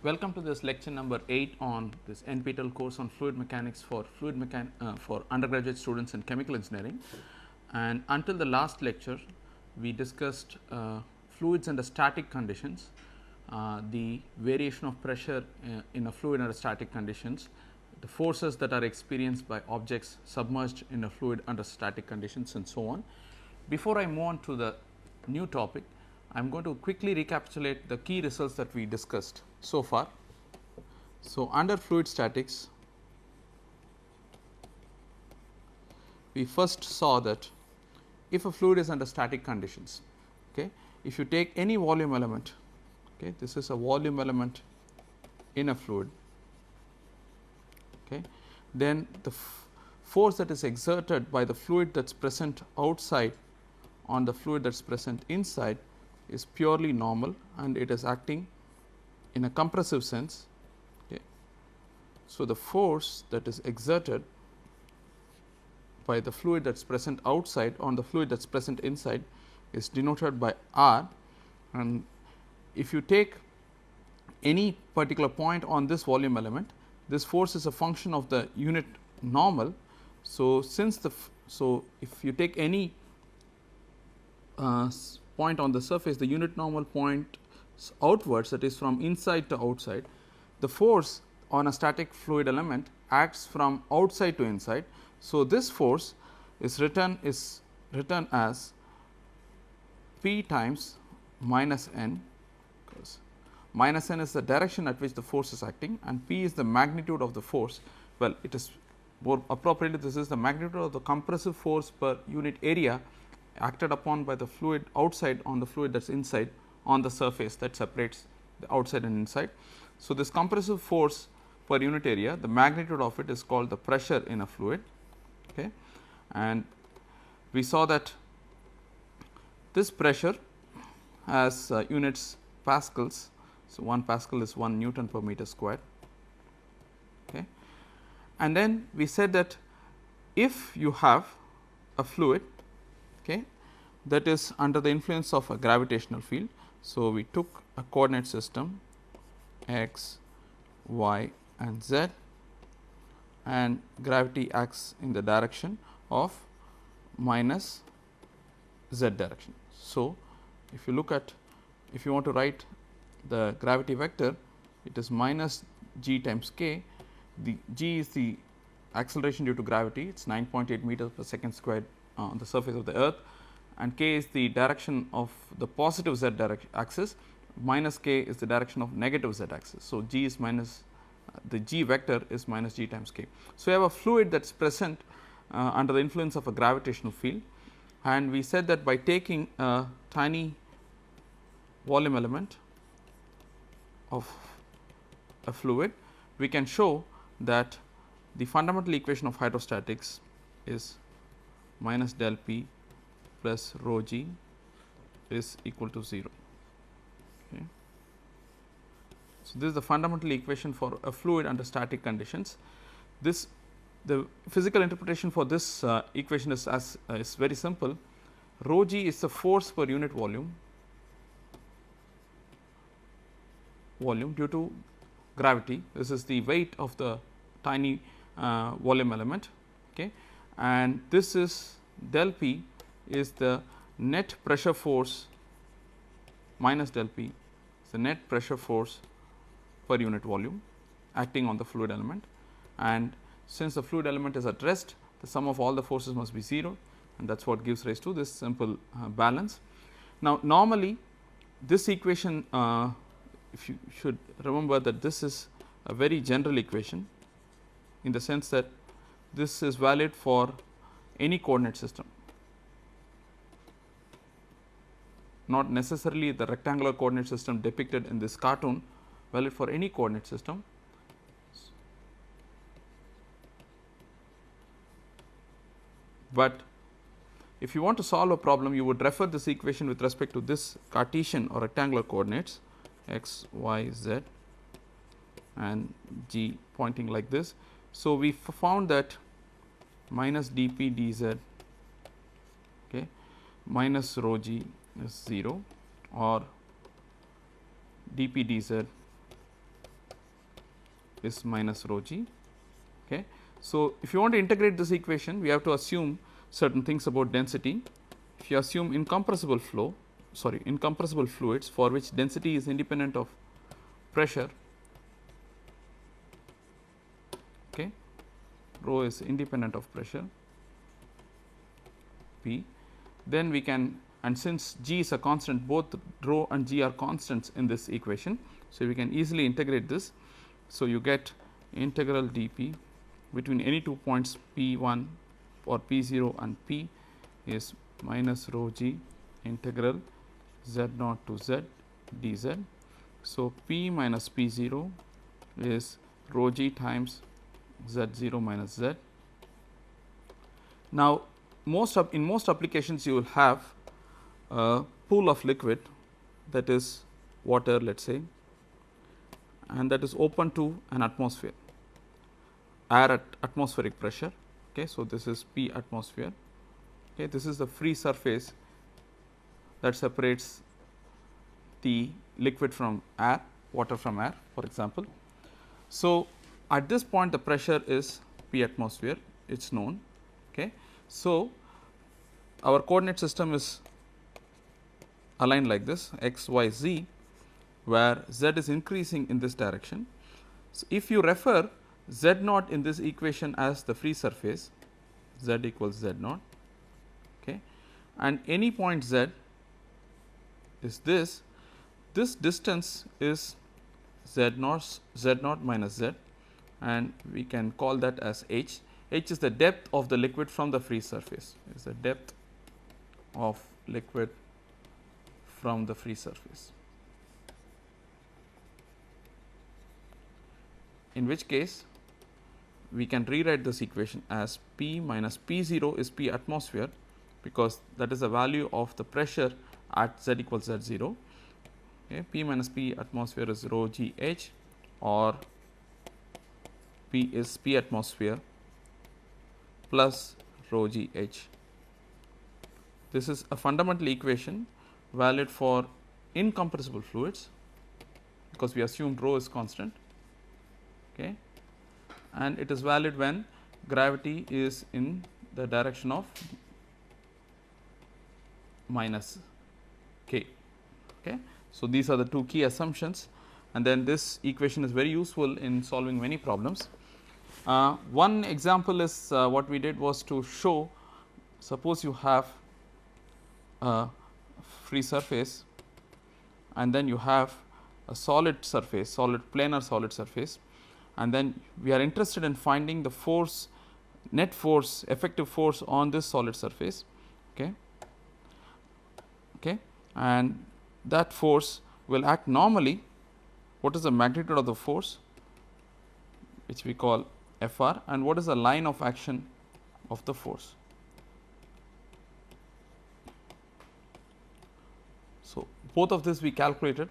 Welcome to this lecture number 8 on this NPTEL course on fluid mechanics for for undergraduate students in chemical engineering. And until the last lecture, we discussed fluids under static conditions, the variation of pressure in a fluid under static conditions, the forces that are experienced by objects submerged in a fluid under static conditions, and so on. Before I move on to the new topic, I am going to quickly recapitulate the key results that we discussed so far. So, under fluid statics, we first saw that if a fluid is under static conditions, okay, if you take any volume element, okay, this is a volume element in a fluid, okay, then the force that is exerted by the fluid that is present outside on the fluid that is present inside is purely normal, and it is acting in a compressive sense. Okay. So, the force that is exerted by the fluid that is present outside on the fluid that is present inside is denoted by R, and if you take any particular point on this volume element, this force is a function of the unit normal. So, since if you take any point on the surface, the unit normal point outwards, that is from inside to outside, the force on a static fluid element acts from outside to inside. So, this force is written as P times minus n, because minus n is the direction at which the force is acting and P is the magnitude of the force. Well, it is more appropriately, this is the magnitude of the compressive force per unit area acted upon by the fluid outside on the fluid that is inside on the surface that separates the outside and inside. So, this compressive force per unit area, the magnitude of it is called the pressure in a fluid, okay. And we saw that this pressure has units pascals. So, 1 pascal is 1 Newton per meter squared, okay. And then we said that if you have a fluid, okay, that is under the influence of a gravitational field. So, we took a coordinate system x, y and z, and gravity acts in the direction of minus z direction. So, if you look at, if you want to write the gravity vector, it is minus g times k. The g is the acceleration due to gravity, it is 9.8 meters per second squared on the surface of the earth, and k is the direction of the positive z axis, minus k is the direction of negative z axis. So, g is minus the g vector is minus g times k. So, you have a fluid that is present under the influence of a gravitational field, and we said that by taking a tiny volume element of a fluid, we can show that the fundamental equation of hydrostatics is minus del P plus rho g is equal to 0. Okay. So, this is the fundamental equation for a fluid under static conditions. The physical interpretation for this equation is very simple. Rho g is the force per unit volume due to gravity. This is the weight of the tiny volume element, okay. And this is del P is the net pressure force minus del P is the net pressure force per unit volume acting on the fluid element, and since the fluid element is at rest, the sum of all the forces must be 0, and that is what gives rise to this simple balance. Now, normally this equation, if you should remember that this is a very general equation, in the sense that this is valid for any coordinate system, not necessarily the rectangular coordinate system depicted in this cartoon, valid for any coordinate system. But if you want to solve a problem, you would refer this equation with respect to this Cartesian or rectangular coordinates x, y, z and g pointing like this. So, we found that minus dp dz, okay, minus rho g is 0, or dp dz is minus rho g. Okay. So, if you want to integrate this equation, we have to assume certain things about density. If you assume incompressible fluids for which density is independent of pressure, okay, rho is independent of pressure P, then we can, and since g is a constant, both rho and g are constants in this equation. So, we can easily integrate this. So, you get integral dp between any 2 points P1 or P0 and P is minus rho g integral z0 to z dz. So, P minus P0 is rho g times z0 minus z. Now, in most applications you will have a pool of liquid, that is water, let us say, and that is open to an atmosphere, air at atmospheric pressure. Okay. So, this is P atmosphere. Okay. This is the free surface that separates the liquid from air, water from air, for example. So, at this point the pressure is P atmosphere, it is known. Okay. So, our coordinate system is aligned like this, x, y, z, where z is increasing in this direction. So, if you refer z naught in this equation as the free surface, z equals z naught, okay, and any point z is this distance is z naught minus z, and we can call that as h. H is the depth of the liquid from the free surface, is the depth of liquid from the free surface, in which case we can rewrite this equation as P minus P0 is P atmosphere, because that is the value of the pressure at z equals z0. Okay. P minus P atmosphere is rho g h, or P is P atmosphere plus rho g h. This is a fundamental equation valid for incompressible fluids, because we assume rho is constant, okay, and it is valid when gravity is in the direction of minus k. Okay. So, these are the two key assumptions, and then this equation is very useful in solving many problems. One example is what we did was to show, suppose you have a free surface and then you have a solid surface, planar solid surface, and then we are interested in finding the force, net force, effective force on this solid surface. Okay. Okay. And that force will act normally. What is the magnitude of the force, which we call Fr, and what is the line of action of the force? So, both of this we calculated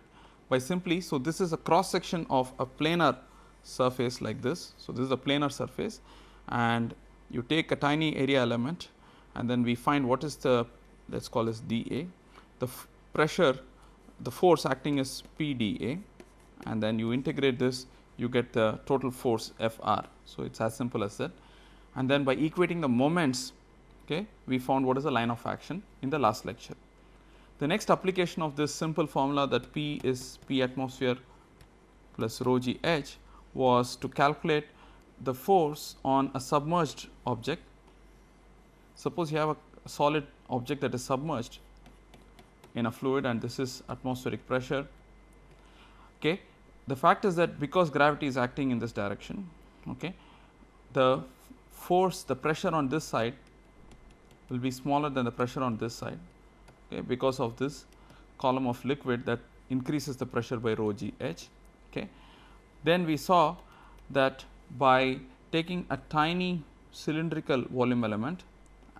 by simply, so this is a cross section of a planar surface like this. So, this is a planar surface, and you take a tiny area element, and then we find what is the, let us call this dA, the pressure, the force acting is PdA, and then you integrate this, you get the total force Fr. So, it is as simple as that, and then by equating the moments, okay, we found what is the line of action in the last lecture. The next application of this simple formula, that P is P atmosphere plus rho g h, was to calculate the force on a submerged object. Suppose you have a solid object that is submerged in a fluid, and this is atmospheric pressure. Okay. The fact is that because gravity is acting in this direction, okay, the force, the pressure on this side will be smaller than the pressure on this side, okay, because of this column of liquid that increases the pressure by rho g h. Okay. Then we saw that by taking a tiny cylindrical volume element,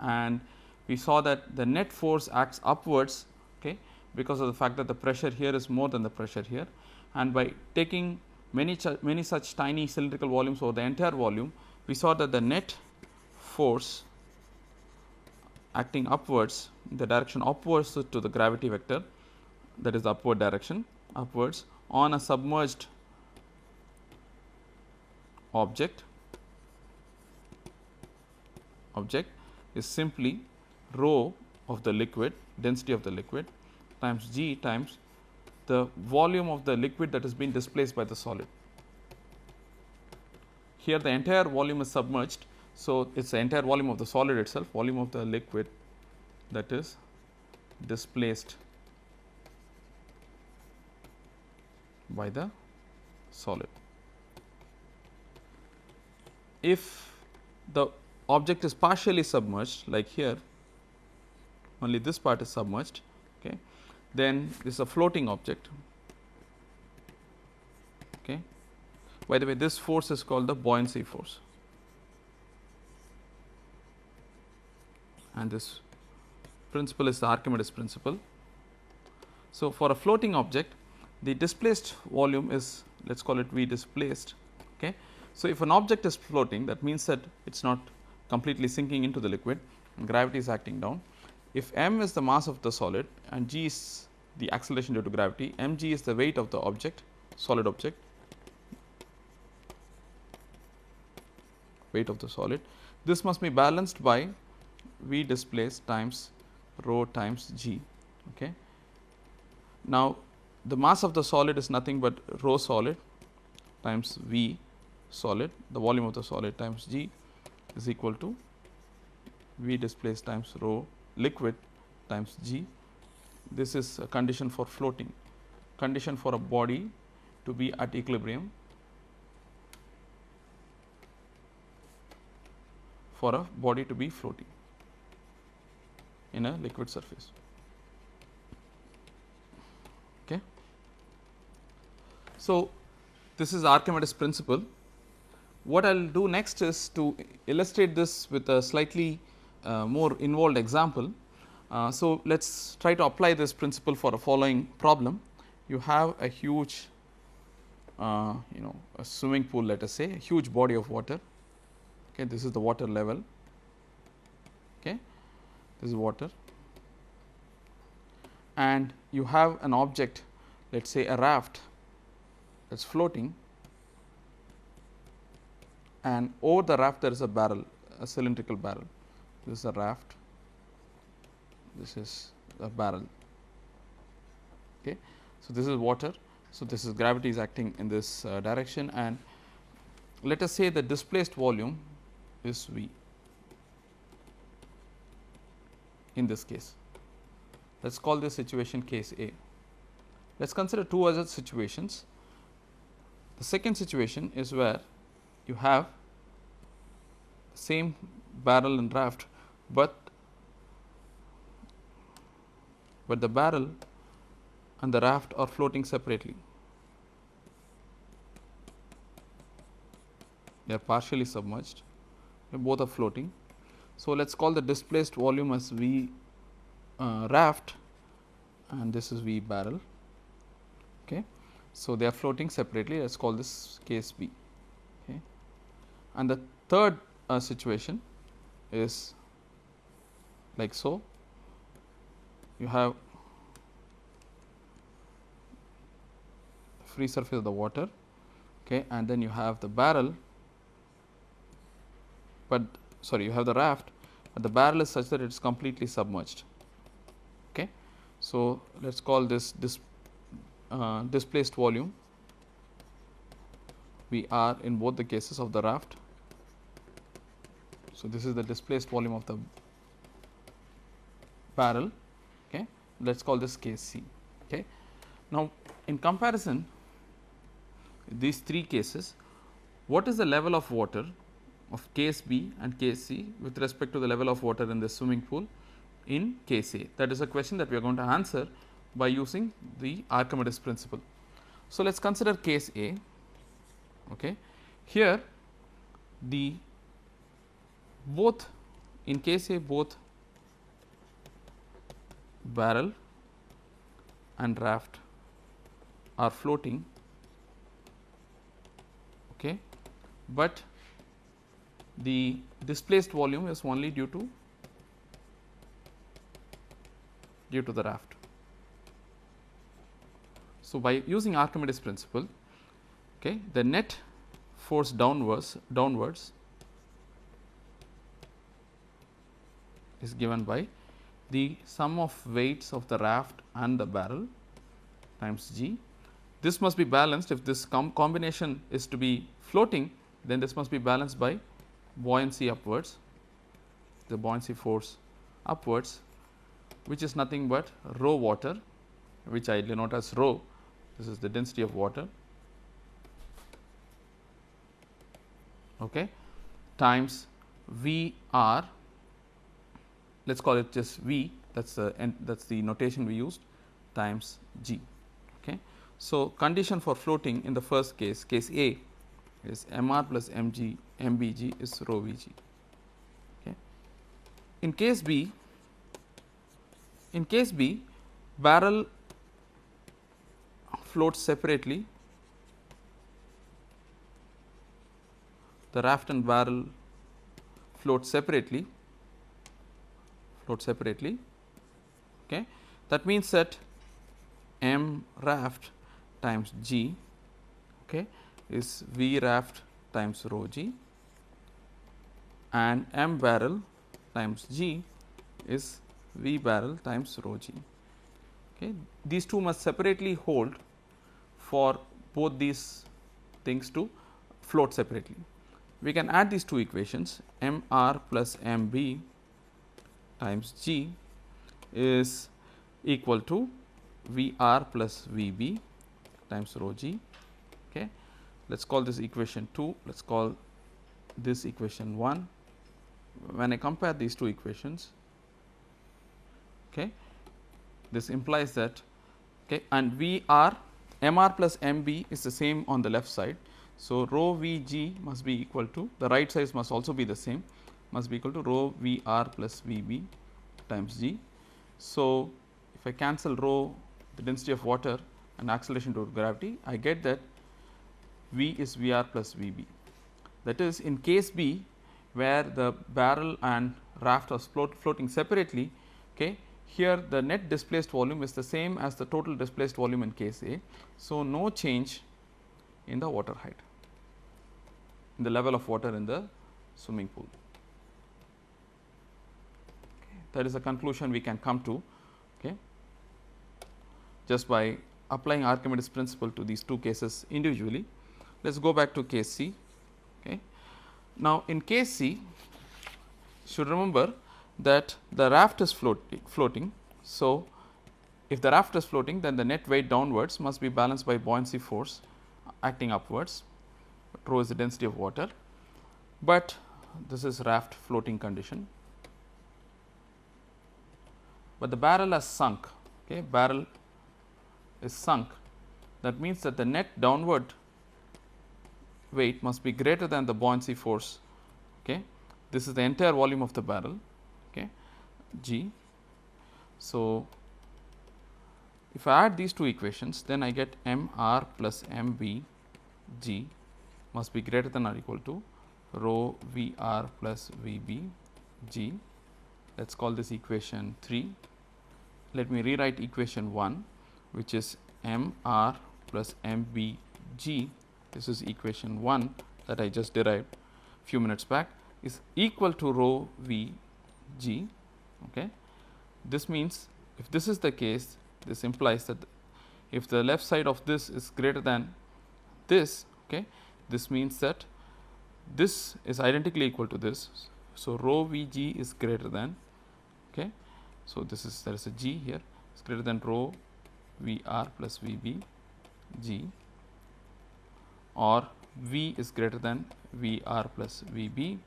and we saw that the net force acts upwards, okay, because of the fact that the pressure here is more than the pressure here, and by taking many such tiny cylindrical volumes over the entire volume, we saw that the net force acting upwards, in the direction upwards to the gravity vector, that is the upward direction, upwards on a submerged object is simply rho of the liquid, density of the liquid, times g times the volume of the liquid that has been displaced by the solid. Here the entire volume is submerged. So, it is the entire volume of the solid itself, volume of the liquid that is displaced by the solid. If the object is partially submerged, like here only this part is submerged, okay, then this is a floating object. Okay. By the way, this force is called the buoyancy force, and this principle is the Archimedes principle. So, for a floating object, the displaced volume is, let us call it V displaced. Okay. So, if an object is floating, that means that it is not completely sinking into the liquid and gravity is acting down. If m is the mass of the solid and g is the acceleration due to gravity, mg is the weight of the object, solid object, weight of the solid. This must be balanced by V displaced times rho times g. Okay. Now, the mass of the solid is nothing but rho solid times V solid, the volume of the solid times g is equal to V displaced times rho liquid times g. This is a condition for floating, condition for a body to be at equilibrium, for a body to be floating in a liquid surface. Okay. So, this is Archimedes principle. What I will do next is to illustrate this with a slightly more involved example. So, let us try to apply this principle for a following problem. You have a huge a swimming pool, let us say, a huge body of water. Okay, this is the water level. Okay, this is water, and you have an object, let us say a raft, that is floating, and over the raft there is a barrel, a cylindrical barrel. This is a raft, this is a barrel. Okay. So, this is water. So, this is gravity is acting in this direction, and let us say the displaced volume is V in this case. Let us call this situation case A. Let us consider two other situations. The second situation is where you have the same barrel and raft, but the barrel and the raft are floating separately. They are partially submerged, they both are floating. So, let us call the displaced volume as V raft and this is V barrel. Okay. So, they are floating separately, let us call this case B. Okay. And the third situation is like so. You have free surface of the water, okay, and then you have the barrel, but sorry, you have the raft, but the barrel is such that it is completely submerged. Okay. So, let us call this displaced volume VR in both the cases of the raft. So, this is the displaced volume of the barrel. Okay. Let us call this case C. Okay. Now, in comparison these three cases, what is the level of water of case B and case C with respect to the level of water in the swimming pool in case A? That is a question that we are going to answer by using the Archimedes principle. So, let us consider case A. Okay. Here the both in case A both barrel and raft are floating, okay, but the displaced volume is only due to the raft. So, by using Archimedes principle, okay, the net force downwards is given by the sum of weights of the raft and the barrel times g. This must be balanced. If this combination is to be floating, then this must be balanced by buoyancy upwards, the buoyancy force upwards, which is nothing but rho water, which I denote as rho. This is the density of water, okay, times V r. Let us call it just V. That's the notation we used, times g. Okay. So, condition for floating in the first case, case A, is mr plus mbg is rho vg. Okay. In case B, barrel floats separately, the raft and barrel float separately. Okay. That means that m raft times g, okay, is V raft times rho g, and m barrel times g is V barrel times rho g. Okay. These two must separately hold for both these things to float separately. We can add these two equations, m r plus m b times g is equal to V r plus V b times rho g. Okay. Let us call this equation 2, let us call this equation 1. When I compare these two equations, okay, this implies that, okay, and V r, m r plus m b is the same on the left side. So, rho V g must be equal to, the right side must also be the same, must be equal to rho V r plus V b times g. So, if I cancel rho, the density of water, and acceleration due to gravity, I get that V is V r plus V b. That is, in case B, where the barrel and raft are floating separately, okay, here the net displaced volume is the same as the total displaced volume in case A. So, no change in the water height, in the level of water in the swimming pool. Okay. That is a conclusion we can come to, okay, just by applying Archimedes principle to these two cases individually. Let us go back to case C. Okay. Now, in case C, you should remember that the raft is floating. So, if the raft is floating, then the net weight downwards must be balanced by buoyancy force acting upwards. Rho is the density of water, but this is raft floating condition. But the barrel has sunk, okay, barrel is sunk. That means that the net downward weight must be greater than the buoyancy force. Okay. This is the entire volume of the barrel, okay, g. So, if I add these two equations, then I get m r plus m b g must be greater than or equal to rho V r plus V b g. Let us call this equation 3. Let me rewrite equation 1, which is m r plus m b g. This is equation 1 that I just derived few minutes back, is equal to rho V g. Okay. This means, if this is the case, this implies that if the left side of this is greater than this, okay, this means that this is identically equal to this. So, rho V g is greater than, okay. So, this is, there is a g here, is greater than rho V r plus V b g, or V is greater than V r plus V b.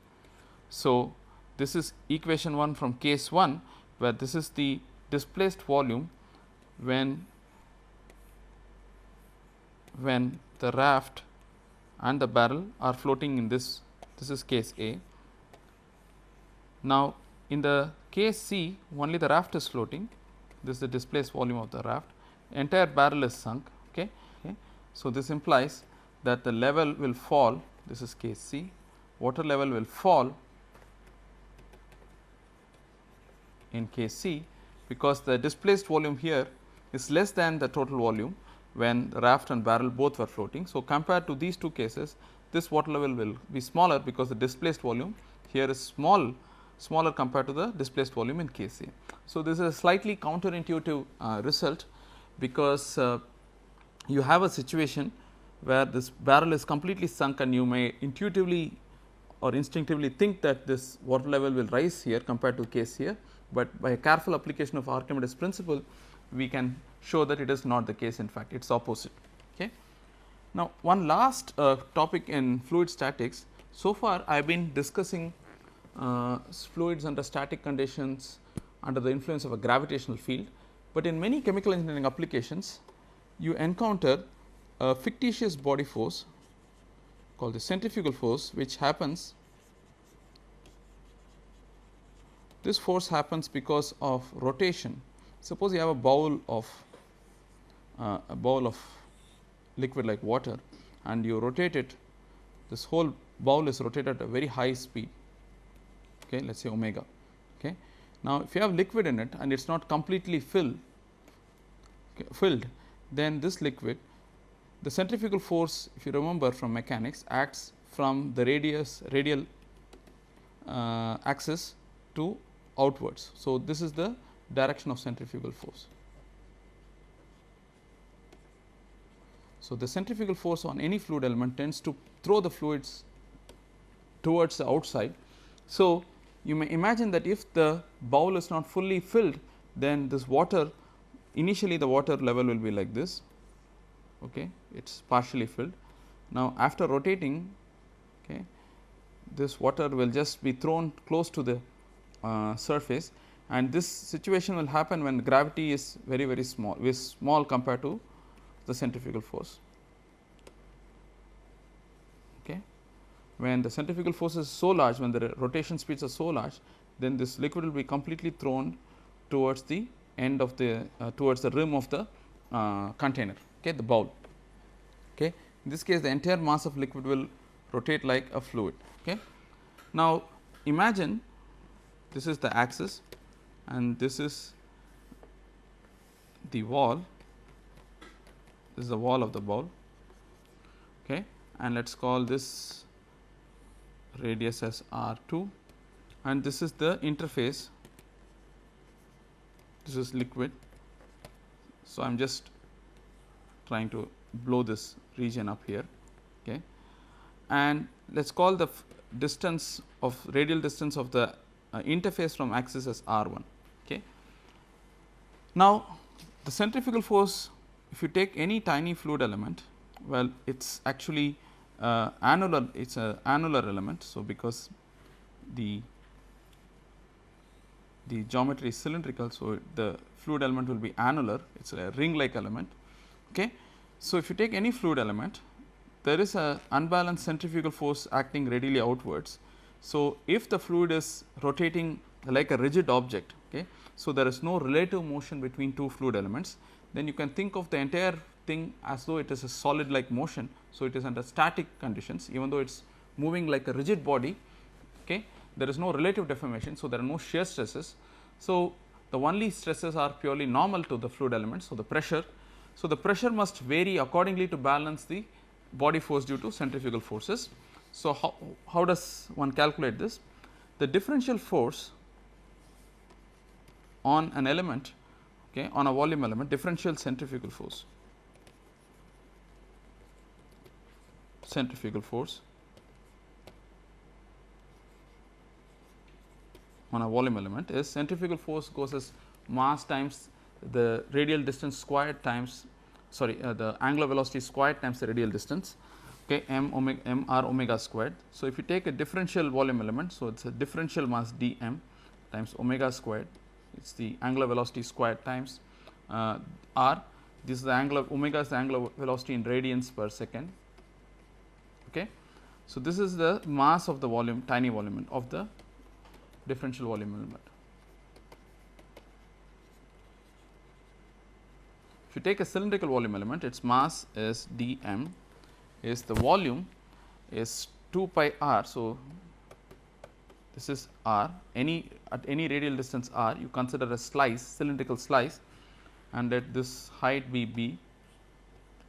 So, this is equation 1 from case 1, where this is the displaced volume when the raft and the barrel are floating in this is case A. Now, in the case C, only the raft is floating, this is the displaced volume of the raft, entire barrel is sunk. Okay. So, this implies that the level will fall, this is case C, water level will fall in case C, because the displaced volume here is less than the total volume, when the raft and barrel both were floating. So, compared to these two cases, this water level will be smaller because the displaced volume here is smaller compared to the displaced volume in case A. So, this is a slightly counterintuitive result, because you have a situation where this barrel is completely sunk and you may intuitively or instinctively think that this water level will rise here compared to case here, but by a careful application of Archimedes principle we can show that it is not the case, in fact it is opposite. Okay. Now, one last topic in fluid statics. So far I have been discussing fluids under static conditions under the influence of a gravitational field, but in many chemical engineering applications you encounter a fictitious body force called the centrifugal force, which happens, this force happens because of rotation. Suppose you have a bowl of liquid like water and you rotate it, this whole bowl is rotated at a very high speed, okay, let us say omega. Okay. Now, if you have liquid in it and it is not completely filled, then this liquid, the centrifugal force, if you remember from mechanics, acts from the radial axis to outwards. So, this is the direction of centrifugal force. So, the centrifugal force on any fluid element tends to throw the fluids towards the outside. So, you may imagine that if the bowl is not fully filled, then this water, initially the water level will be like this, okay, it is partially filled. Now, after rotating, okay, this water will just be thrown close to the surface, and this situation will happen when gravity is very small compared to the centrifugal force. Okay. When the centrifugal force is so large, when the rotation speeds are so large, then this liquid will be completely thrown towards the end of the towards the rim of the container, okay, the bowl. Okay. In this case, the entire mass of liquid will rotate like a fluid. Okay. Now, imagine this is the axis and this is the wall, this is the wall of the bowl, okay, and let us call this radius as R2, and this is the interface, this is liquid. So, I am just trying to blow this region up here, okay, and let us call the distance of radial distance of the interface from axis as R1. Okay. Now, the centrifugal force, if you take any tiny fluid element, well, it is actually annular, it is an annular element. So, because the geometry is cylindrical, so the fluid element will be annular, it is a ring like element. Okay. So, if you take any fluid element, there is a unbalanced centrifugal force acting radially outwards. So, if the fluid is rotating like a rigid object, okay, so there is no relative motion between two fluid elements, then you can think of the entire thing as though it is a solid like motion. So, it is under static conditions, even though it is moving like a rigid body, okay, there is no relative deformation. So, there are no shear stresses. So, the only stresses are purely normal to the fluid element. So, the pressure. So, the pressure must vary accordingly to balance the body force due to centrifugal forces. So, how does one calculate this? The differential force on an element, okay, on a volume element, differential centrifugal force on a volume element is centrifugal force goes as mass times the radial distance squared times the angular velocity squared times the radial distance, okay, m r omega squared. So, if you take a differential volume element, so it is a differential mass dm times omega squared, it is the angular velocity squared times r, this is the angular omega is the angular velocity in radians per second. Okay. So, this is the mass of the volume, tiny volume of the differential volume element. If you take a cylindrical volume element, its mass is dm, is the volume is 2 pi r. So, this is r, at any radial distance r, you consider a slice, cylindrical slice, and let this height be b,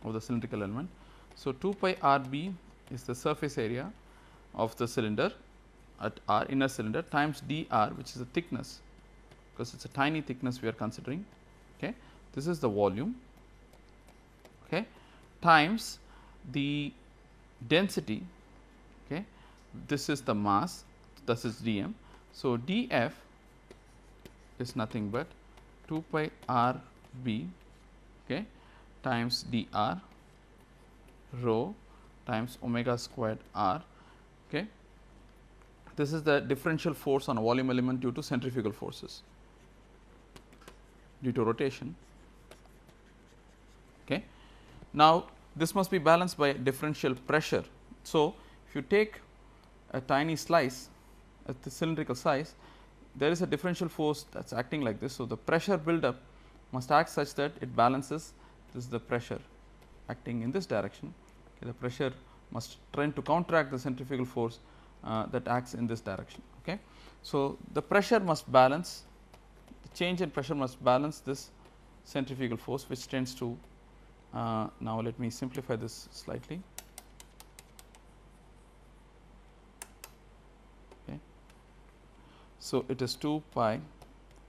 of the cylindrical element. So, 2 pi r b is the surface area of the cylinder at r, inner cylinder, times d r, which is the thickness, because it is a tiny thickness we are considering. Okay. This is the volume, okay, times the density, okay. This is the mass, this is dm. So, df is nothing but 2 pi r b, okay, times dr rho times omega squared r. Okay. This is the differential force on a volume element due to centrifugal forces due to rotation. Okay. Now, this must be balanced by differential pressure. So, if you take a tiny slice at the cylindrical size, there is a differential force that is acting like this. So, the pressure buildup must act such that it balances. This is the pressure acting in this direction. Okay, the pressure must tend to counteract the centrifugal force that acts in this direction. Okay. So, the pressure must balance, the change in pressure must balance this centrifugal force, which tends to now let me simplify this slightly. Okay. So, it is 2 pi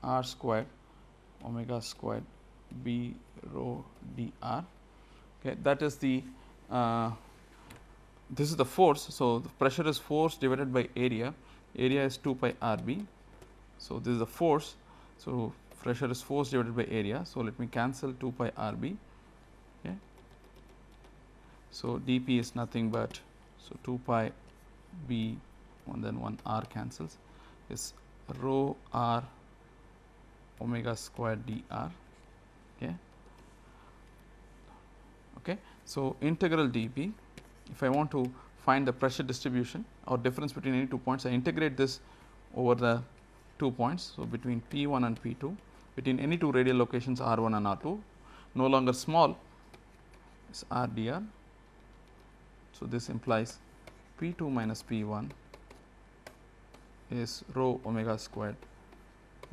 r squared omega squared b rho dr. Okay. That is the this is the force. So, the pressure is force divided by area, area is 2 pi r b. So, this is the force. So, pressure is force divided by area. So, let me cancel 2 pi r b. Okay. So, dp is nothing but, so 2 pi b and then 1 r cancels, is rho r omega squared dr. Okay. Okay. So, integral dp, if I want to find the pressure distribution or difference between any 2 points, I integrate this over the 2 points. So, between P 1 and P 2, between any 2 radial locations R 1 and R 2, no longer small, is R dr. So, this implies P 2 minus P 1 is rho omega squared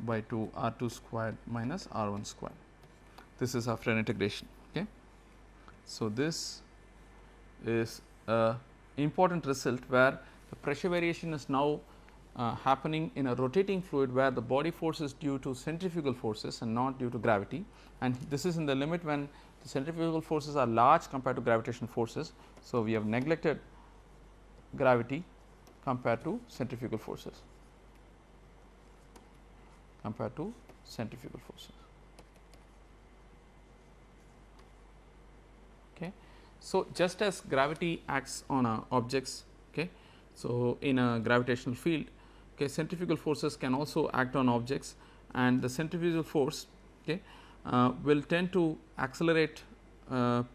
by 2 R 2 squared minus R 1 squared. This is after integration. Okay. So, this is a important result where the pressure variation is now happening in a rotating fluid, where the body force is due to centrifugal forces and not due to gravity, and this is in the limit when the centrifugal forces are large compared to gravitational forces. So, we have neglected gravity compared to centrifugal forces, compared to centrifugal forces. Okay. So, just as gravity acts on objects, okay, so in a gravitational field, okay, centrifugal forces can also act on objects, and the centrifugal force, okay, will tend to accelerate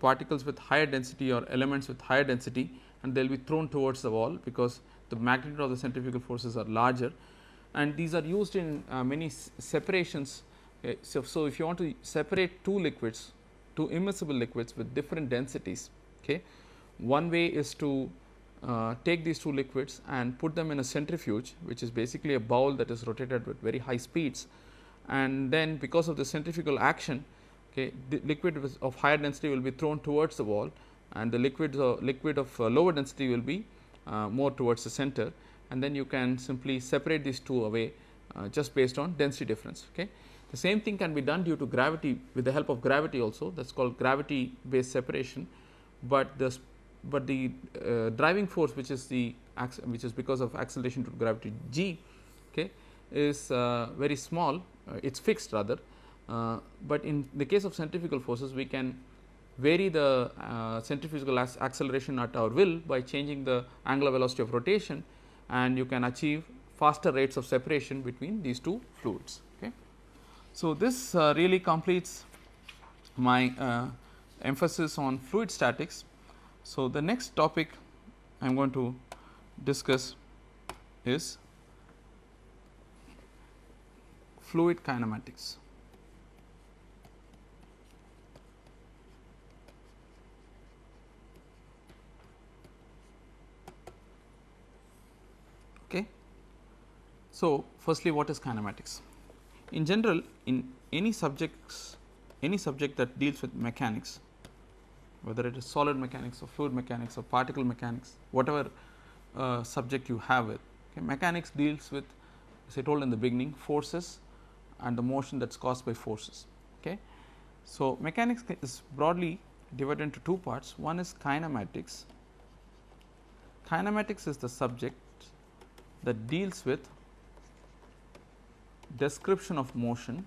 particles with higher density or elements with higher density, and they will be thrown towards the wall because the magnitude of the centrifugal forces are larger, and these are used in many separations. Okay. So, if you want to separate two liquids, two immiscible liquids with different densities, okay, one way is to take these two liquids and put them in a centrifuge, which is basically a bowl that is rotated with very high speeds, and then because of the centrifugal action, okay, the liquid of higher density will be thrown towards the wall, and the liquid of lower density will be more towards the center, and then you can simply separate these two away just based on density difference. Okay. The same thing can be done due to gravity, with the help of gravity also, that is called gravity based separation, but the driving force, which is because of acceleration due to gravity g, okay, is very small, it is fixed rather, but in the case of centrifugal forces we can vary the centrifugal acceleration at our will by changing the angular velocity of rotation, and you can achieve faster rates of separation between these two fluids. Okay. So, this really completes my emphasis on fluid statics. So, the next topic I am going to discuss is fluid kinematics. Okay. So, firstly, what is kinematics? In general, in any subject that deals with mechanics, whether it is solid mechanics or fluid mechanics or particle mechanics, whatever subject you have it. Okay. Mechanics deals with, as I told in the beginning, forces and the motion that is caused by forces. Okay. So, mechanics is broadly divided into two parts. One is kinematics. Kinematics is the subject that deals with description of motion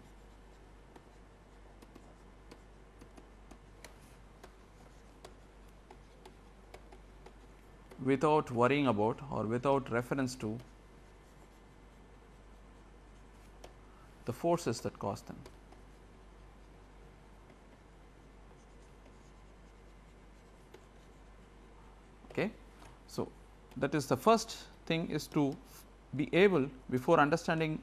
without worrying about or without reference to the forces that cause them. Okay. So, that is the first thing, is to be able, before understanding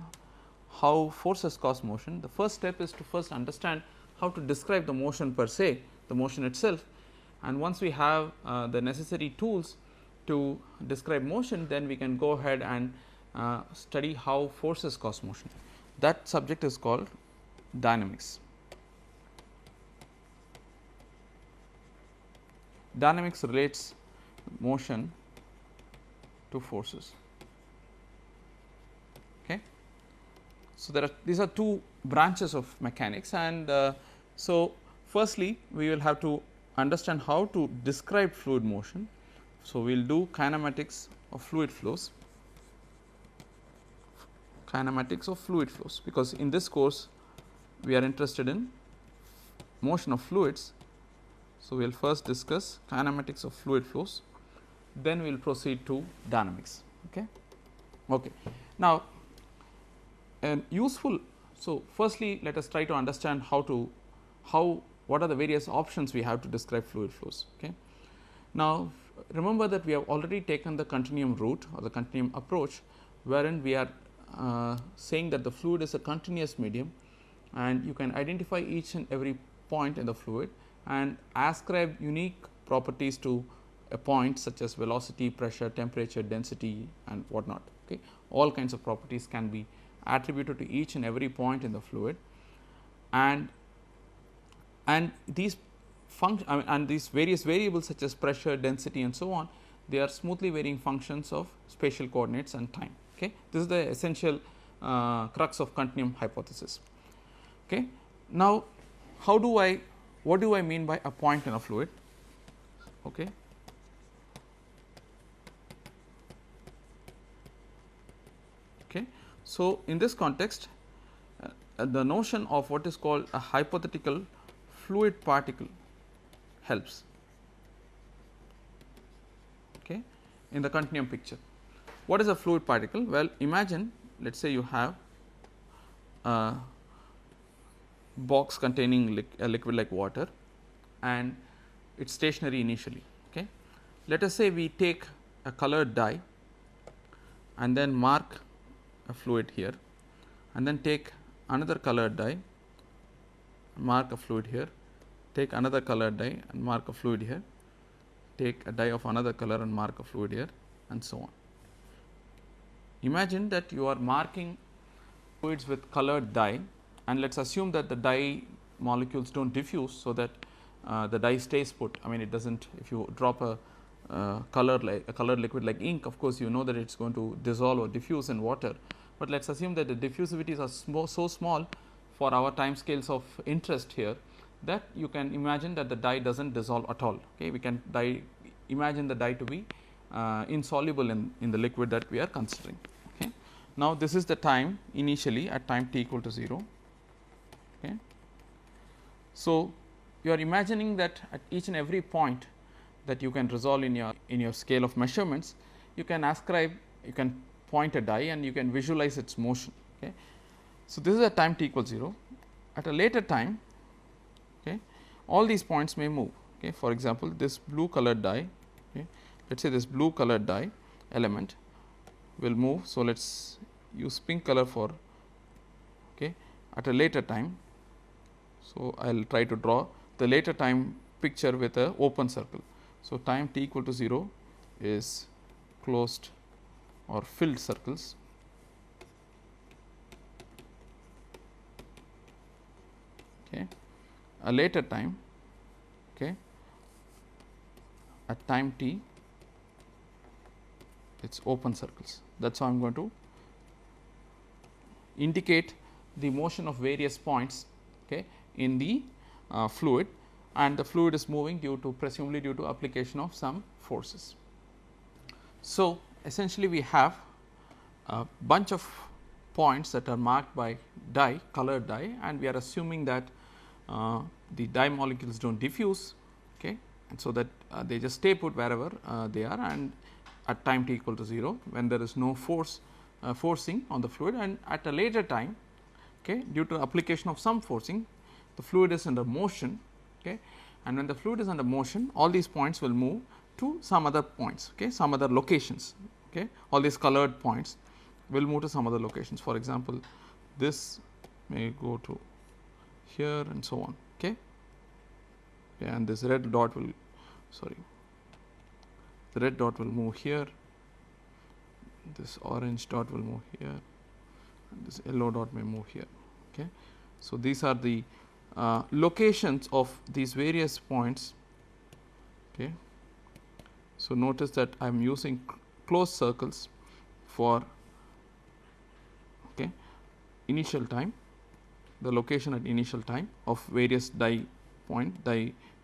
how forces cause motion, the first step is to first understand how to describe the motion per se, the motion itself, and once we have the necessary tools to describe motion, then we can go ahead and study how forces cause motion. That subject is called dynamics. Dynamics relates motion to forces. Okay. So, these are two branches of mechanics, and so firstly we will have to understand how to describe fluid motion. So, we will do kinematics of fluid flows, because in this course we are interested in motion of fluids. So, we will first discuss kinematics of fluid flows, then we will proceed to dynamics. Okay. Okay. Now, and useful. So, firstly let us try to understand what are the various options we have to describe fluid flows. Okay. Now, remember that we have already taken the continuum route or the continuum approach, wherein we are saying that the fluid is a continuous medium, and you can identify each and every point in the fluid and ascribe unique properties to a point, such as velocity, pressure, temperature, density, and whatnot. Okay. All kinds of properties can be attributed to each and every point in the fluid, and these and these various variables such as pressure, density, and so on, they are smoothly varying functions of spatial coordinates and time. Okay. This is the essential crux of continuum hypothesis. Okay. Now, what do I mean by a point in a fluid? Okay. Okay. So, in this context, the notion of what is called a hypothetical fluid particle helps, okay, in the continuum picture. What is a fluid particle? Well, imagine, let us say you have a box containing a liquid like water, and it is stationary initially. Okay. Let us say we take a colored dye and then mark a fluid here, and then take another colored dye, mark a fluid here, take another colored dye and mark a fluid here, take a dye of another color and mark a fluid here, and so on. Imagine that you are marking fluids with colored dye, and let us assume that the dye molecules do not diffuse, so that the dye stays put. I mean, it does not, if you drop a colored liquid like ink, of course, you know that it is going to dissolve or diffuse in water, but let us assume that the diffusivities are so small for our time scales of interest here, that you can imagine that the dye does not dissolve at all. Okay. We can imagine the dye to be insoluble in the liquid that we are considering. Okay. Now, this is the time initially at time t equal to 0. Okay. So, you are imagining that at each and every point that you can resolve in your scale of measurements, you can point a dye and you can visualize its motion. Okay. So, this is at time t equals 0. At a later time, okay, all these points may move. Okay. For example, this blue colored dye, okay, let us say this blue colored dye element will move. So, let us use pink color for, okay, at a later time. So, I will try to draw the later time picture with a open circle. So, time t equal to 0 is closed or filled circles. Okay. A later time, okay, at time t it is open circles. That is how I am going to indicate the motion of various points, okay, in the fluid, and the fluid is moving due to presumably due to application of some forces. So, essentially we have a bunch of points that are marked by dye, colored dye, and we are assuming that the dye molecules do not diffuse, okay, and so that they just stay put wherever they are, and at time t equal to 0 when there is no force forcing on the fluid, and at a later time, okay, due to application of some forcing, the fluid is under motion, okay, and when the fluid is under motion, all these points will move to some other points, okay, some other locations, okay, all these colored points will move to some other locations. For example, this may go to here and so on, okay, and this red dot will, sorry, the red dot will move here, this orange dot will move here, and this yellow dot may move here, okay. So, these are the locations of these various points, okay. So, notice that I am using closed circles for, okay, initial time, the location at initial time of various dye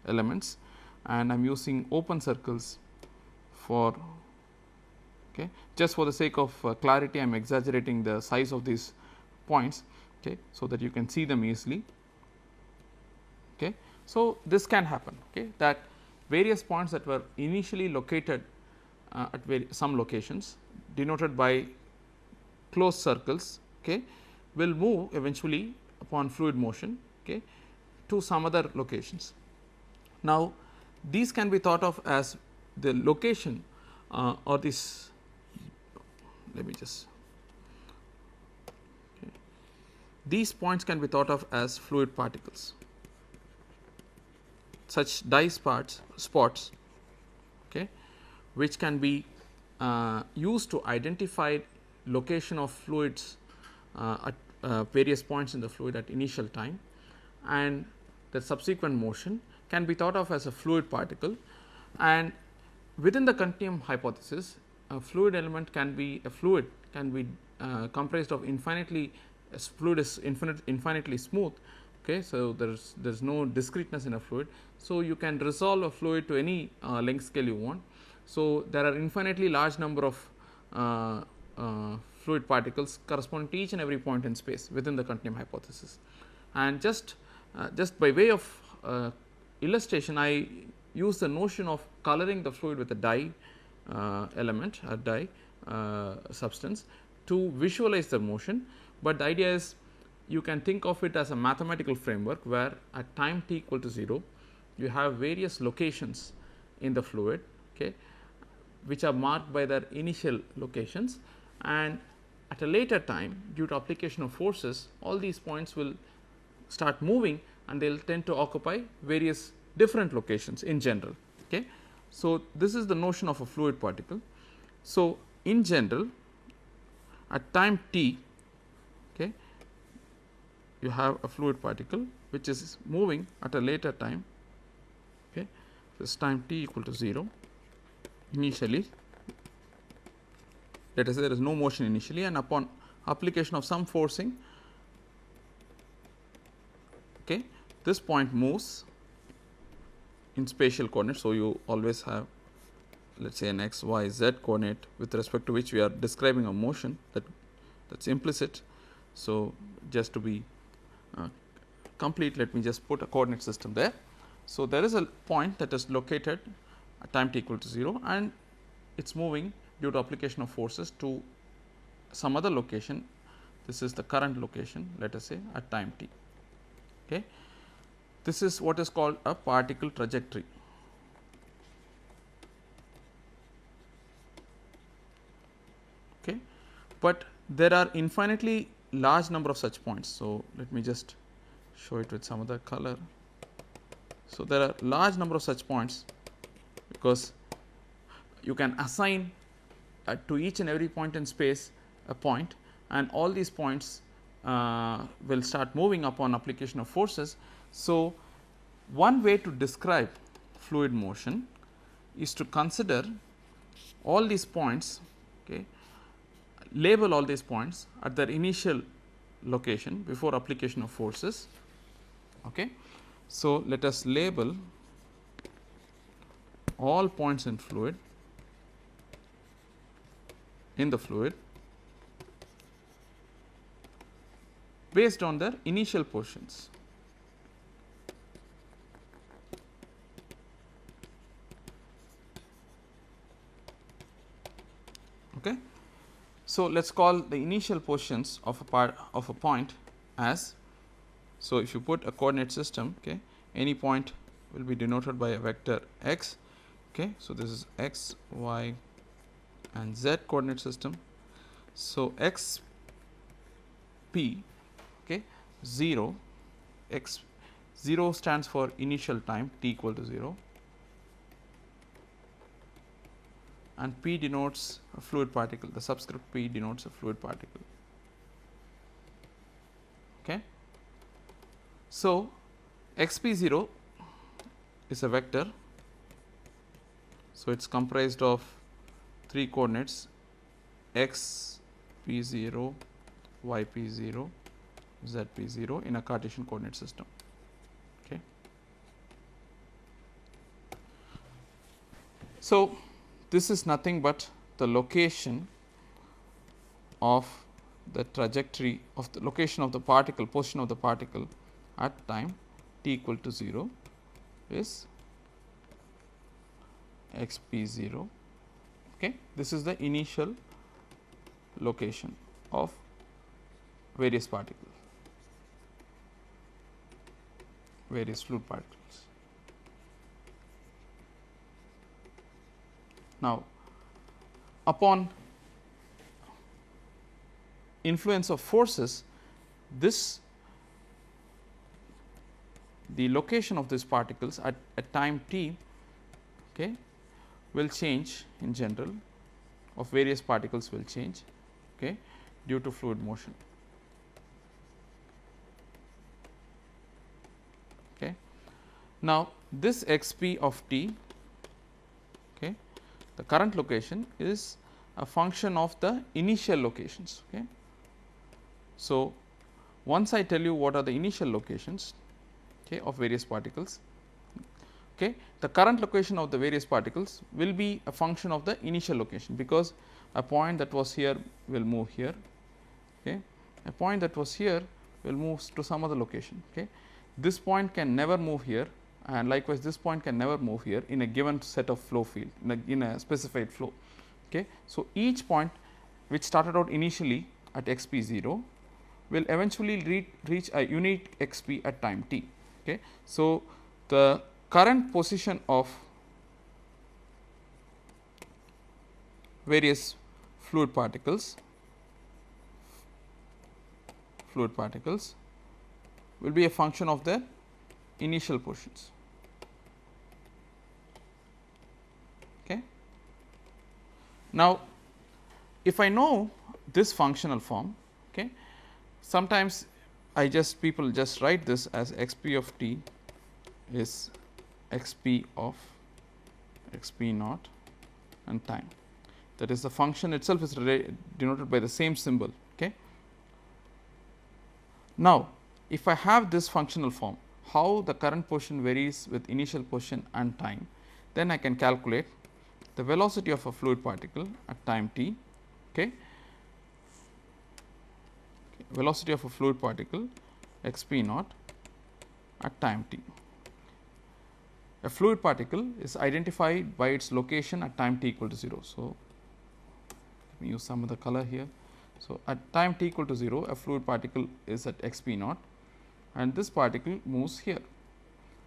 elements, and I am using open circles for, okay, just for the sake of clarity I am exaggerating the size of these points, okay, so that you can see them easily, okay. So, this can happen, okay, that various points that were initially located at some locations denoted by closed circles, okay, will move eventually upon fluid motion, okay, to some other locations. Now, these can be thought of as the location or this, let me just, okay, these points can be thought of as fluid particles. Such dye spots, okay, which can be used to identify location of fluids at various points in the fluid at initial time, and the subsequent motion can be thought of as a fluid particle. And within the continuum hypothesis, a fluid element can be comprised of fluid is infinitely smooth, okay. So, there is no discreteness in a fluid. So, you can resolve a fluid to any length scale you want. So, there are infinitely large number of fluid particles corresponding to each and every point in space within the continuum hypothesis. And just by way of illustration, I use the notion of coloring the fluid with a dye element, a dye substance, to visualize the motion. But the idea is you can think of it as a mathematical framework where at time t equal to 0 you have various locations in the fluid, okay, which are marked by their initial locations, and at a later time due to application of forces all these points will start moving and they will tend to occupy various different locations in general, okay. So, this is the notion of a fluid particle. So, in general at time t, okay, you have a fluid particle which is moving at a later time, okay. This time t equal to 0 initially, let us say there is no motion initially, and upon application of some forcing, okay, this point moves in spatial coordinates. So, you always have, let us say, an x, y, z coordinate with respect to which we are describing a motion that is implicit. So, just to be complete, let me just put a coordinate system there. So, there is a point that is located at time t equal to 0 and it is moving due to application of forces to some other location. This is the current location, let us say, at time t, okay. This is what is called a particle trajectory, okay. But there are infinitely large number of such points. So, let me just show it with some other color. So, there are large number of such points because you can assign to each and every point in space a point, and all these points will start moving upon application of forces. So, one way to describe fluid motion is to consider all these points, okay, label all these points at their initial location before application of forces. Okay. So, let us label all points in fluid based on their initial positions. Okay. So, let us call the initial positions of a point as, so if you put a coordinate system, okay, any point will be denoted by a vector x. Okay. So, this is x, y and z coordinate system. So, x p, okay, 0, x 0 stands for initial time t equal to 0, and p denotes a fluid particle, the subscript p denotes a fluid particle. Okay. So, x p 0 is a vector. So, it is comprised of 3 coordinates x p 0, y p 0, z p 0 in a Cartesian coordinate system. Okay. So, this is nothing but the location of the trajectory of the location of the particle, position of the particle at time t equal to 0 is x p 0. Okay. This is the initial location of various particles, various fluid particles. Now, upon influence of forces, the location of these particles at time t, okay, will change in general, of various particles will change, okay, due to fluid motion. Okay. Now, this x p of t, okay, the current location is a function of the initial locations. Okay. So, once I tell you what are the initial locations, okay, of various particles, okay, the current location of the various particles will be a function of the initial location, because a point that was here will move here, okay, a point that was here will move to some other location. Okay. This point can never move here, and likewise this point can never move here in a given set of flow field, in a specified flow. Okay. So, each point which started out initially at x p 0 will eventually reach a unique x p at time t. Okay. So, the current position of various fluid particles will be a function of their initial positions. Okay. Now, if I know this functional form, okay, sometimes people just write this as x p of t is x p of x p naught and time. That is, the function itself is denoted by the same symbol. Okay. Now, if I have this functional form, how the current position varies with initial position and time, then I can calculate the velocity of a fluid particle at time t. Okay. Velocity of a fluid particle x p naught at time t. A fluid particle is identified by its location at time t equal to 0. So, let me use some other color here. So, at time t equal to 0, a fluid particle is at x p naught, and this particle moves here.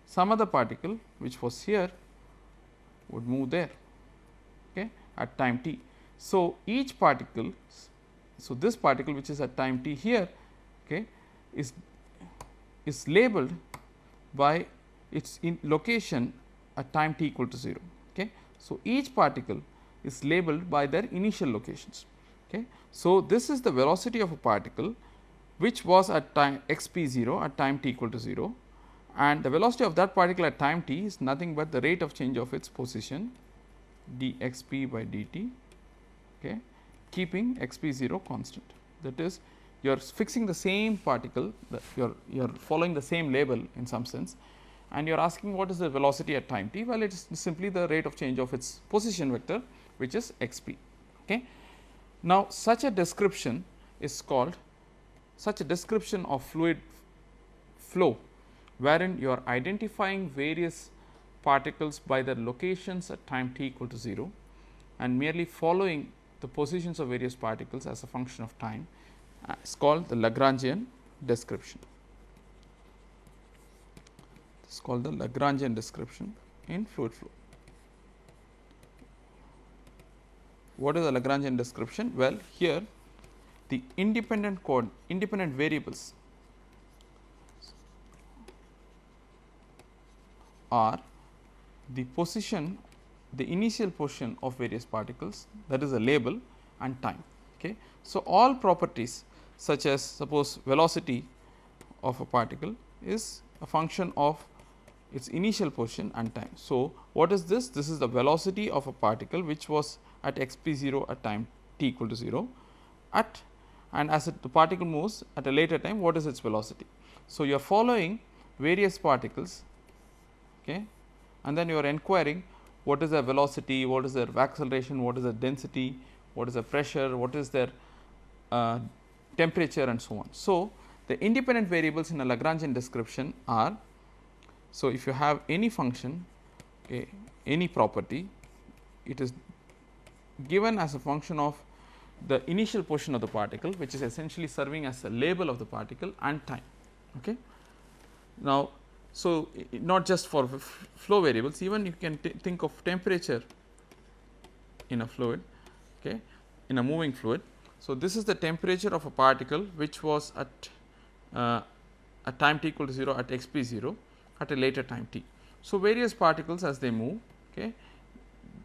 Some other particle which was here would move there, okay, at time t. So, each particle, so this particle which is at time t here, okay, is labeled by its location at time t equal to 0. Okay. So, each particle is labeled by their initial locations. Okay. So, this is the velocity of a particle which was at time x p 0 at time t equal to 0, and the velocity of that particle at time t is nothing but the rate of change of its position dxp by dt, okay, keeping xp 0 constant. That is, you are fixing the same particle, you are following the same label in some sense, and you are asking what is the velocity at time t. Well, it is simply the rate of change of its position vector, which is xp. Okay. Now, such a description is called, such a description of fluid flow, wherein you are identifying various particles by their locations at time t equal to 0 and merely following the positions of various particles as a function of time, is called the Lagrangian description. It is called the Lagrangian description in fluid flow. What is the Lagrangian description? Well, here the independent variables are the position, the initial position of various particles, that is a label, and time. Okay. So, all properties such as, suppose, velocity of a particle is a function of its initial position and time. So, what is this? This is the velocity of a particle which was at xp 0 at time t equal to 0 at, and as the particle moves at a later time, what is its velocity. So, you are following various particles, okay, and then you are inquiring what is their velocity, what is their acceleration, what is their density, what is the pressure, what is their temperature, and so on. So, the independent variables in a Lagrangian description are, so if you have any function, okay, any property, it is given as a function of the initial position of the particle, which is essentially serving as a label of the particle, and time. Okay. Now, so not just for flow variables, even you can think of temperature in a fluid, okay, in a moving fluid. So, this is the temperature of a particle which was at time t equal to 0 at xp 0 at a later time t. So, various particles as they move, okay,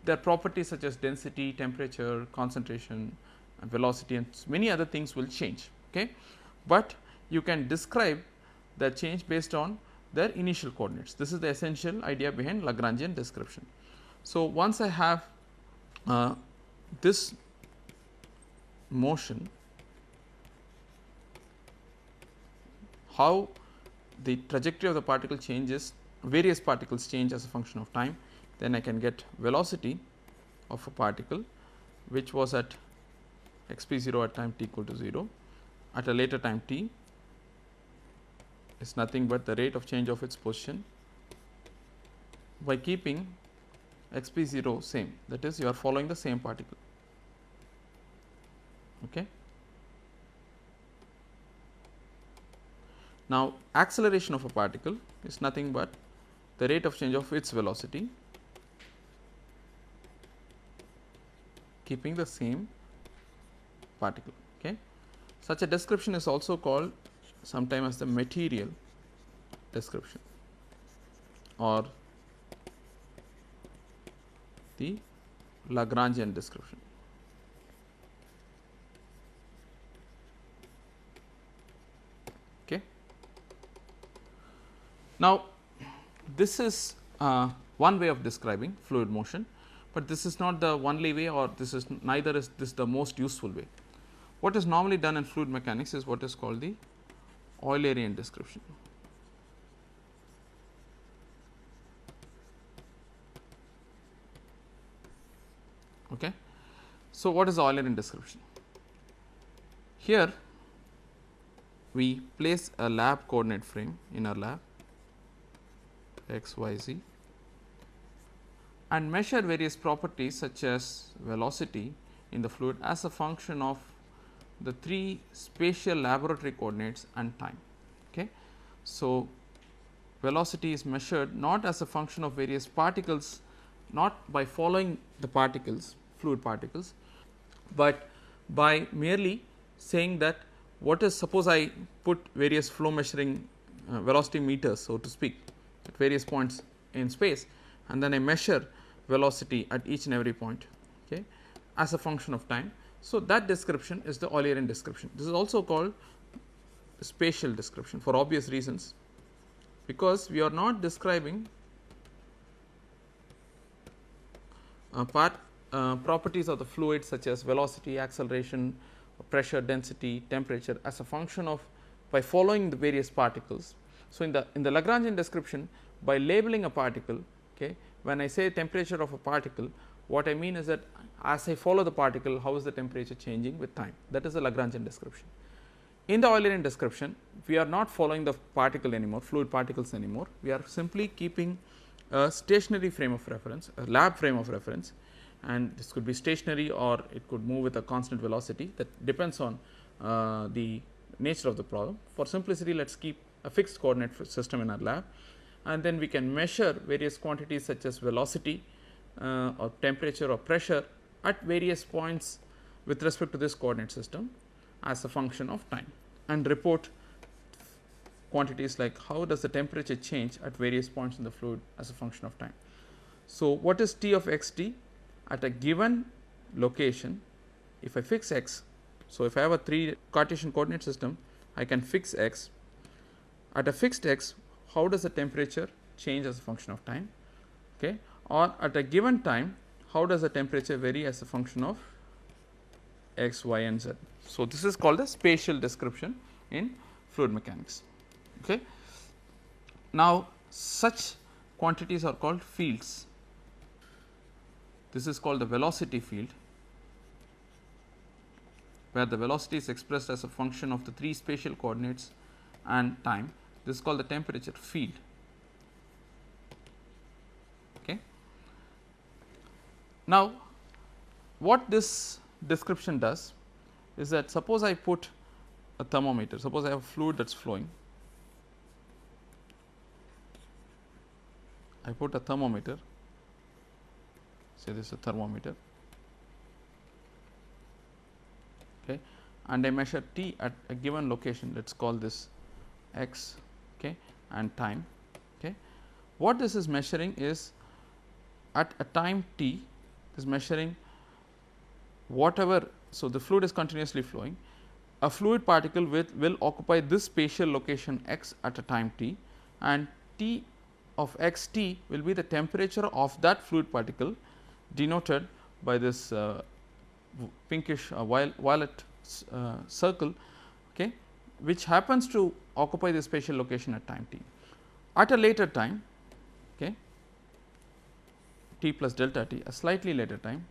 their properties such as density, temperature, concentration, and velocity, and many other things will change. Okay. But you can describe the change based on their initial coordinates. This is the essential idea behind Lagrangian description. So, once I have this motion, how the trajectory of the particle changes, various particles change as a function of time, then I can get velocity of a particle which was at xp 0 at time t equal to 0 at a later time t is nothing but the rate of change of its position by keeping xp 0 same, that is, you are following the same particle. Okay. Now, acceleration of a particle is nothing but the rate of change of its velocity keeping the same particle. Okay. Such a description is also called sometimes as the material description or the Lagrangian description. Okay. Now, this is one way of describing fluid motion, but this is not the only way, or this is neither is this the most useful way. What is normally done in fluid mechanics is what is called the Eulerian description. Okay. So, what is the Eulerian description? Here we place a lab coordinate frame in our lab x, y, z and measure various properties such as velocity in the fluid as a function of the three spatial laboratory coordinates and time. Okay. So, velocity is measured not as a function of various particles, not by following the particles, fluid particles, but by merely saying that what is, suppose I put various flow measuring velocity meters, so to speak, at various points in space, and then I measure velocity at each and every point, okay, as a function of time. So, that description is the Eulerian description. This is also called spatial description for obvious reasons, because we are not describing properties of the fluid such as velocity, acceleration, pressure, density, temperature as a function of by following the various particles. So, in the Lagrangian description, by labeling a particle, okay, when I say temperature of a particle, what I mean is that as I follow the particle, how is the temperature changing with time, that is the Lagrangian description. In the Eulerian description, we are not following the particle anymore, fluid particles anymore, we are simply keeping a stationary frame of reference, a lab frame of reference, and this could be stationary or it could move with a constant velocity, that depends on the nature of the problem. For simplicity, let us keep a fixed coordinate system in our lab, and then we can measure various quantities such as velocity or temperature or pressure at various points with respect to this coordinate system as a function of time, and report quantities like how does the temperature change at various points in the fluid as a function of time. So, what is T of x t at a given location? If I fix x, so if I have a 3 Cartesian coordinate system, I can fix x. At a fixed x, how does the temperature change as a function of time, okay? Or at a given time, how does the temperature vary as a function of x, y and z. So, this is called the spatial description in fluid mechanics. Okay. Now, such quantities are called fields. This is called the velocity field, where the velocity is expressed as a function of the 3 spatial coordinates and time. This is called the temperature field. Okay. Now, what this description does is that suppose I put a thermometer, suppose I have a fluid that is flowing, I put a thermometer, say this is a thermometer, okay, and I measure T at a given location, let us call this x, okay, and time. Okay. What this is measuring is at a time t, is measuring whatever. So, the fluid is continuously flowing, a fluid particle will occupy this spatial location x at a time t, and T of x t will be the temperature of that fluid particle, denoted by this pinkish violet circle, okay, which happens to occupy the spatial location at time t. At a later time, okay, t plus delta t, a slightly later time,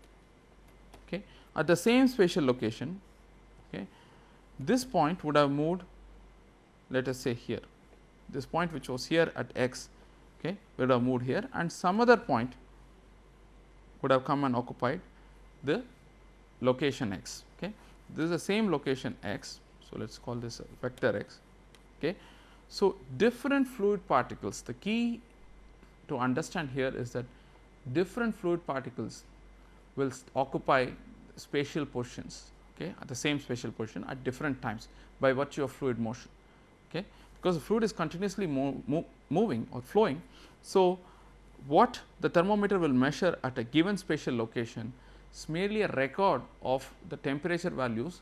okay, at the same spatial location, okay, this point would have moved, let us say here, this point which was here at x, okay, would have moved here, and some other point would have come and occupied the location x. Okay. This is the same location x. So, let us call this a vector x. Okay. So, different fluid particles, the key to understand here is that different fluid particles will occupy spatial positions, okay, at the same spatial position at different times by virtue of fluid motion, okay, because the fluid is continuously moving or flowing. So, what the thermometer will measure at a given spatial location is merely a record of the temperature values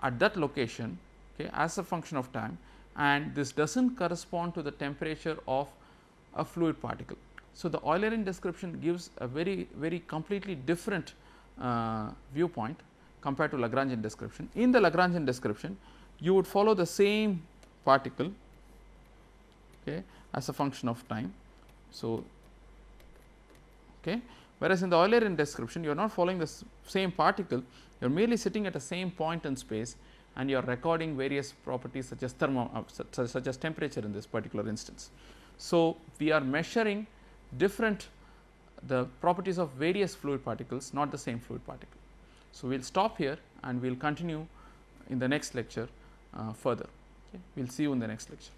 at that location, okay, as a function of time, and this does not correspond to the temperature of a fluid particle. So, the Eulerian description gives a very completely different viewpoint compared to Lagrangian description. In the Lagrangian description, you would follow the same particle, okay, as a function of time. So, okay, whereas in the Eulerian description, you are not following the same particle, you are merely sitting at the same point in space, and you are recording various properties such as such as temperature in this particular instance. So, we are measuring the properties of various fluid particles, not the same fluid particle. So, we will stop here and we will continue in the next lecture further. Okay. We will see you in the next lecture.